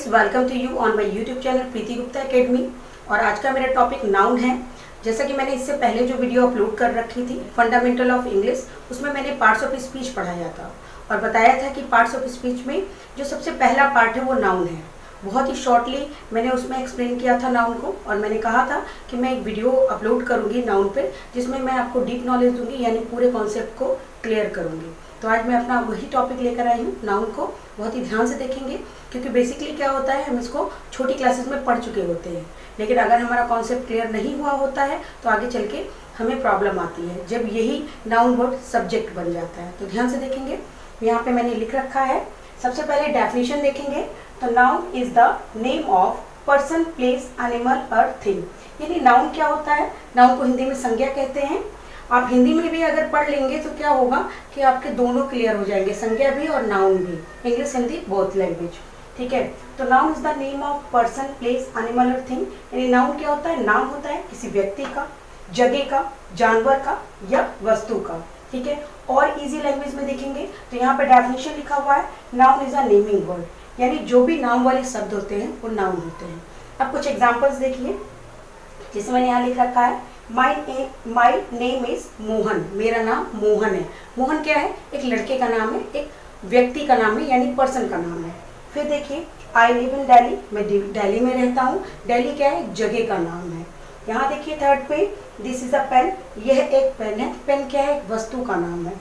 Welcome to you on my YouTube channel Preeti Gupta Academy. और आज का मेरा टॉपिक नाउन है। जैसा कि मैंने इससे पहले जो वीडियो अपलोड कर रखी थी फंडामेंटल ऑफ इंग्लिश, उसमें मैंने पार्ट्स ऑफ स्पीच पढ़ाया था और बताया था कि पार्ट्स ऑफ स्पीच में जो सबसे पहला पार्ट है वो नाउन है। बहुत ही शॉर्टली मैंने उसमें एक्सप्लेन किया था नाउन को, और मैंने कहा था कि मैं एक वीडियो अपलोड करूँगी नाउन पर, जिसमें मैं आपको डीप नॉलेज दूंगी, यानी पूरे कॉन्सेप्ट को क्लियर करूँगी। तो आज मैं अपना वही टॉपिक लेकर आई हूँ। नाउन को बहुत ही ध्यान से देखेंगे, क्योंकि बेसिकली क्या होता है, हम इसको छोटी क्लासेस में पढ़ चुके होते हैं, लेकिन अगर हमारा कॉन्सेप्ट क्लियर नहीं हुआ होता है तो आगे चल के हमें प्रॉब्लम आती है जब यही नाउन वर्ड सब्जेक्ट बन जाता है। तो ध्यान से देखेंगे, यहाँ पे मैंने लिख रखा है। सबसे पहले डेफिनेशन देखेंगे तो noun is the name of person, place, animal और थिंग। यानी नाउन क्या होता है, नाउन को हिंदी में संज्ञा कहते हैं। आप हिंदी में भी अगर पढ़ लेंगे तो क्या होगा कि आपके दोनों क्लियर हो जाएंगे, संज्ञा भी और नाउन भी, इंग्लिश हिंदी बोथ लैंग्वेज। ठीक है, तो noun is the name of person, place, animal और थिंग। यानी नाउन क्या होता है, नाम होता है किसी व्यक्ति का, जगह का, जानवर का या वस्तु का। ठीक है, और इजी लैंग्वेज में देखेंगे तो यहाँ पे डेफिनेशन लिखा हुआ है, noun is a naming word. यानी जो भी नाम वाले शब्द होते हैं वो नाउन होते हैं। अब कुछ एग्जाम्पल्स देखिए, जैसे मैंने यहाँ लिख रखा है, माई नेम इज मोहन। मेरा नाम मोहन है। मोहन क्या है, एक लड़के का नाम है, एक व्यक्ति का नाम है, यानी पर्सन का नाम है। फिर देखिए, आई लिव इन दिल्ली, मैं दिल्ली में रहता हूँ। दिल्ली क्या है, जगह का नाम है। यहाँ देखिए थर्ड पे, दिस इज अ पेन, यह एक पेन है। पेन क्या है, एक वस्तु का नाम है।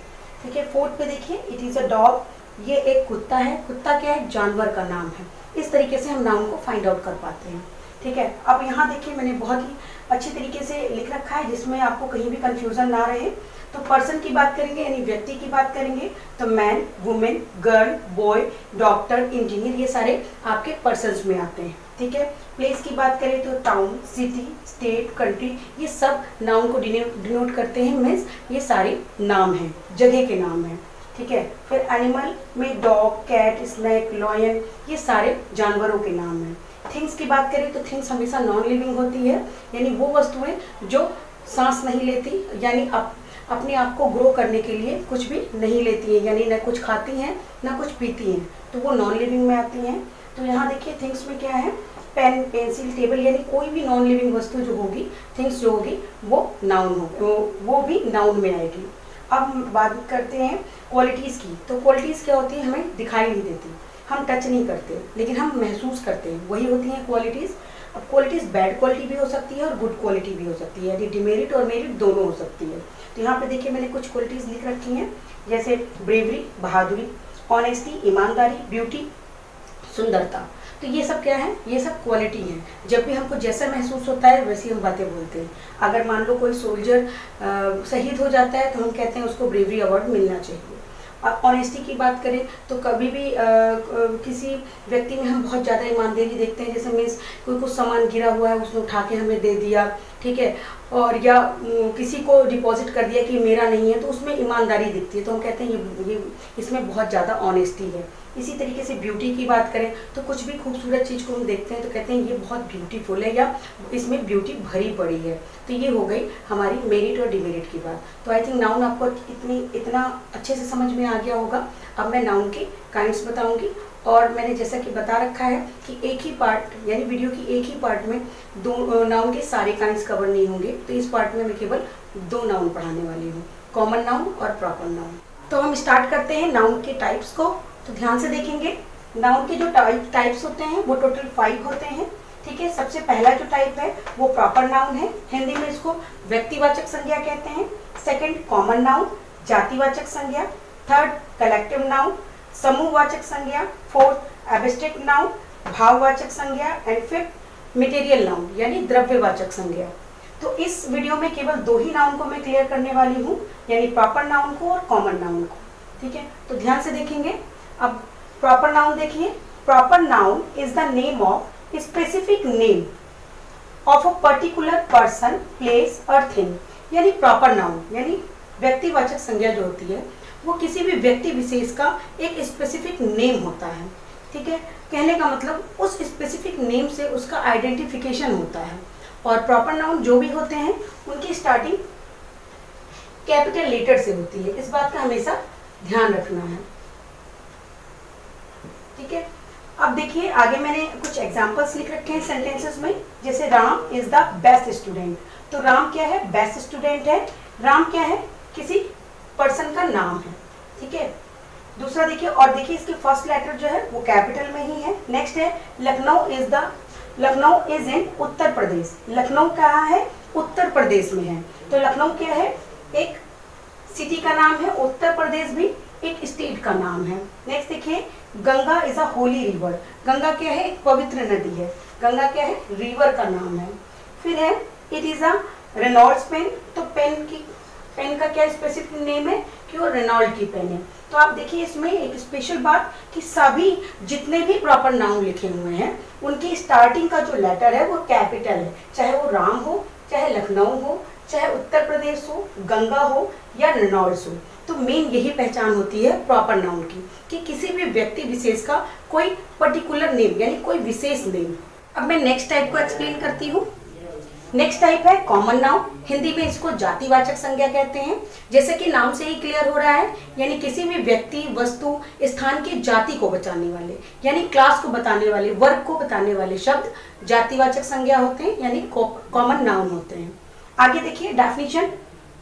ठीक है, फोर्थ पे देखिए, इट इज अ डॉग, ये एक कुत्ता है। कुत्ता क्या है, जानवर का नाम है। इस तरीके से हम नाउन को फाइंड आउट कर पाते हैं। ठीक है, अब यहाँ देखिए मैंने बहुत ही अच्छी तरीके से लिख रखा है, जिसमें आपको कहीं भी कंफ्यूजन ना रहे। तो पर्सन की बात करेंगे, यानी व्यक्ति की बात करेंगे, तो man, women, girl, boy, doctor, engineer, ये सारे आपके पर्सन्स में आते हैं। ठीक है, प्लेस की बात करें तो टाउन, सिटी, स्टेट, कंट्री, ये सब नाउन को डिनोट करते हैं, मीन्स ये सारे नाम हैं, जगह के नाम हैं। ठीक है, फिर एनिमल में डॉग, कैट, स्नैक, लॉयन, ये सारे जानवरों के नाम हैं। थिंग्स की बात करें तो थिंग्स हमेशा नॉन लिविंग होती है, यानी वो वस्तुएं जो सांस नहीं लेती, यानी अपने आप को ग्रो करने के लिए कुछ भी नहीं लेती हैं, यानी न कुछ खाती हैं ना कुछ पीती हैं, तो वो नॉन लिविंग में आती हैं। तो यहाँ देखिए थिंग्स में क्या है, पेन, पेंसिल, टेबल, यानी कोई भी नॉन लिविंग वस्तु जो होगी, थिंग्स जो होगी वो नाउन होगी, वो भी नाउन में आएगी। अब बात करते हैं क्वालिटीज़ की। तो क्वालिटीज़ क्या होती है, हमें दिखाई नहीं देती, हम टच नहीं करते, लेकिन हम महसूस करते हैं, वही होती हैं क्वालिटीज़। अब क्वालिटीज़ बैड क्वालिटी भी हो सकती है और गुड क्वालिटी भी हो सकती है, यानी डिमेरिट और मेरिट दोनों हो सकती है। तो यहाँ पे देखिए मैंने कुछ क्वालिटीज़ लिख रखी हैं, जैसे ब्रेवरी, बहादुरी, ऑनेस्टी, ईमानदारी, ब्यूटी, सुंदरता। तो ये सब क्या है, ये सब क्वालिटी है। जब भी हमको जैसा महसूस होता है वैसी हम बातें बोलते हैं। अगर मान लो कोई सोल्जर शहीद हो जाता है तो हम कहते हैं उसको ब्रेवरी अवार्ड मिलना चाहिए। ऑनेस्टी की बात करें तो कभी भी किसी व्यक्ति में हम बहुत ज़्यादा ईमानदारी देखते हैं, जैसे मीन्स कोई कुछ सामान गिरा हुआ है उसने उठा के हमें दे दिया, ठीक है, और या किसी को डिपॉजिट कर दिया कि मेरा नहीं है, तो उसमें ईमानदारी दिखती है, तो हम कहते हैं ये इसमें बहुत ज़्यादा ऑनेस्टी है। इसी तरीके से ब्यूटी की बात करें तो कुछ भी खूबसूरत चीज़ को हम देखते हैं तो कहते हैं ये बहुत ब्यूटीफुल है, या इसमें ब्यूटी भरी पड़ी है। तो ये हो गई हमारी मेरिट और डिमेरिट की बात। तो आई थिंक नाउन आपको इतना अच्छे से समझ में आ गया होगा। अब मैं नाउन के काइंड्स बताऊंगी, और मैंने जैसा कि बता रखा है कि एक ही पार्ट, यानी वीडियो की एक ही पार्ट में दो नाउन के सारे काइंड्स कवर नहीं होंगे। तो इस पार्ट में मैं केवल 2 नाउन पढ़ाने वाली हूँ, कॉमन नाउन और प्रॉपर नाउन। तो हम स्टार्ट करते हैं नाउन के टाइप्स को। तो ध्यान से देखेंगे, नाउन के जो टाइप्स होते हैं वो टोटल 5 होते हैं। ठीक है, सबसे पहला जो टाइप है वो प्रॉपर नाउन है, हिंदी में इसको व्यक्तिवाचक संज्ञा कहते हैं। सेकंड कॉमन नाउन, जातिवाचक संज्ञा। थर्ड कलेक्टिव नाउन, समूहवाचक संज्ञा। फोर्थ एब्स्ट्रैक्ट नाउन, भाववाचक संज्ञा। एंड फिफ्थ मटेरियल नाउन, यानी द्रव्यवाचक संज्ञा। तो इस वीडियो में केवल 2 ही नाउन को मैं क्लियर करने वाली हूँ, यानी प्रॉपर नाउन को और कॉमन नाउन को। ठीक है, तो ध्यान से देखेंगे। अब प्रॉपर नाउन देखिए, proper noun is the name of specific name of a particular person, place और थिंग। यानी प्रॉपर नाउन यानी व्यक्तिवाचक संज्ञा जो होती है वो किसी भी व्यक्ति विशेष का एक स्पेसिफिक नेम होता है। ठीक है, कहने का मतलब उस स्पेसिफिक नेम से उसका आइडेंटिफिकेशन होता है। और प्रॉपर नाउन जो भी होते हैं उनकी स्टार्टिंग कैपिटल लेटर से होती है, इस बात का हमेशा ध्यान रखना है। ठीक है, अब देखिए आगे मैंने कुछ एग्जांपल्स लिख रखे हैं सेंटेंसेस में, जैसे Ram is the best student. तो राम क्या है? बेस्ट स्टूडेंट है। राम क्या है? किसी पर्सन का नाम है, ठीक है। दूसरा देखिए, और देखिए इसकी फर्स्ट लेटर जो है वो कैपिटल में ही है। नेक्स्ट है लखनऊ इज इन उत्तर प्रदेश। लखनऊ कहाँ है? उत्तर प्रदेश में है। तो लखनऊ क्या है? एक सिटी का नाम है। उत्तर प्रदेश भी एक स्टेट का नाम है। नेक्स्ट देखिए, Ganga is a Holi river. Ganga क्या है? एक पवित्र नदी है। गंगा क्या है? रिवर का नाम है। फिर है it is a Reynolds pen. तो पेन का क्या स्पेसिफिक नेम है? कि वो रेनॉल्ड की पेन है। तो आप देखिए इसमें एक स्पेशल बात कि सभी जितने भी प्रॉपर नाउन लिखे हुए हैं उनकी स्टार्टिंग का जो लेटर है वो कैपिटल है, चाहे वो राम हो, चाहे लखनऊ हो, चाहे उत्तर प्रदेश हो, गंगा हो या रेनॉल्ड्स हो। तो मेन यही पहचान होती है प्रॉपर नाउन की कि किसी भी व्यक्ति विशेष का कोई पर्टिकुलर नेम यानी कोई विशेष नेम। अब मैं नेक्स्ट टाइप को एक्सप्लेन करती हूँ। नेक्स्ट टाइप है कॉमन नाउन। हिंदी में इसको जातिवाचक संज्ञा कहते हैं। जैसे कि नाम से ही क्लियर हो रहा है, यानी किसी भी व्यक्ति, वस्तु, स्थान की जाति को बचाने वाले यानी क्लास को बताने वाले, वर्ग को बताने वाले शब्द जातिवाचक संज्ञा होते हैं यानी कॉमन नाउन होते हैं। आगे देखिए definition.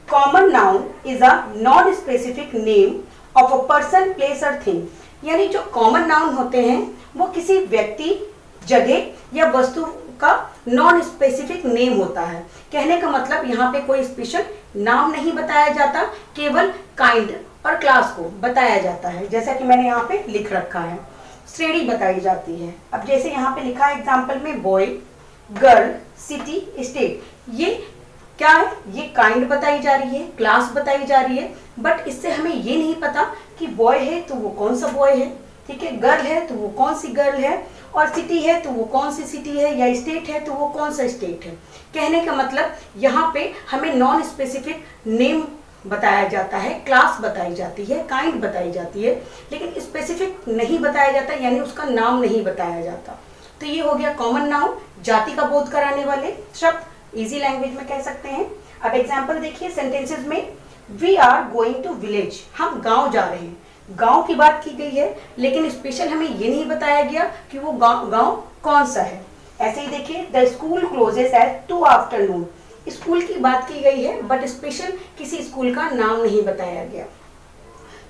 Common noun is a non specific name of a person, place और थिंग। यानी जो कॉमन नाउन होते हैं वो किसी व्यक्ति, जगह या वस्तु का नॉन स्पेसिफिक नेम होता है। कहने का मतलब यहाँ पे कोई स्पेशल नाम नहीं बताया जाता, केवल काइंड और क्लास को बताया जाता है। जैसा कि मैंने यहाँ पे लिख रखा है, श्रेणी बताई जाती है। अब जैसे यहाँ पे लिखा है एग्जाम्पल में, बॉय, गर्ल, सिटी, स्टेट। ये क्या है? ये काइंड बताई जा रही है, क्लास बताई जा रही है, बट इससे हमें ये नहीं पता कि बॉय है तो वो कौन सा बॉय है, ठीक है, गर्ल है तो वो कौन सी गर्ल है, और सिटी है तो वो कौन सी सिटी है, या स्टेट है तो वो कौन सा स्टेट है। कहने का मतलब यहाँ पे हमें नॉन स्पेसिफिक नेम बताया जाता है, क्लास बताई जाती है, काइंड बताई जाती है, लेकिन स्पेसिफिक नहीं बताया जाता यानी उसका नाम नहीं बताया जाता। तो ये हो गया कॉमन नाउन, जाति का बोध कराने वाले शब्द, इजी लैंग्वेज में कह सकते हैं। अब एग्जाम्पल देखिए सेंटेंसेस में। We are going to village. हम गाँव जा रहे हैं। गांव की बात की गई है, लेकिन स्पेशल हमें ये नहीं बताया गया कि वो गांव कौन सा है। ऐसे ही देखिए, the school closes at 2 afternoon. School की बात की गई है बट स्पेशल किसी स्कूल का नाम नहीं बताया गया।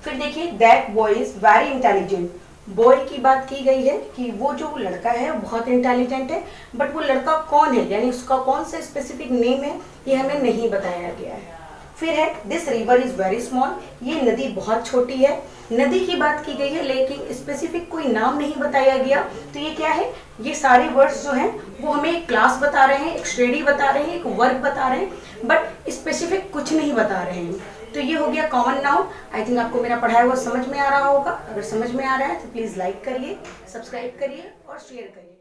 फिर देखिए, that boy is very intelligent. Boy की बात की गई है कि वो जो लड़का है बहुत इंटेलिजेंट है, बट वो लड़का कौन है यानी उसका कौन सा स्पेसिफिक नेम है ये हमें नहीं बताया गया है। फिर है this river is very small. ये नदी बहुत छोटी है। नदी की बात की गई है लेकिन स्पेसिफिक कोई नाम नहीं बताया गया। तो ये क्या है? ये सारे वर्ड्स जो हैं वो हमें एक क्लास बता रहे हैं, एक श्रेणी बता रहे हैं, एक वर्ग बता रहे हैं, बट स्पेसिफिक कुछ नहीं बता रहे हैं। तो ये हो गया कॉमन नाउन। आई थिंक आपको मेरा पढ़ाया हुआ समझ में आ रहा होगा। अगर समझ में आ रहा है तो प्लीज़ लाइक करिए, सब्सक्राइब करिए और शेयर करिए।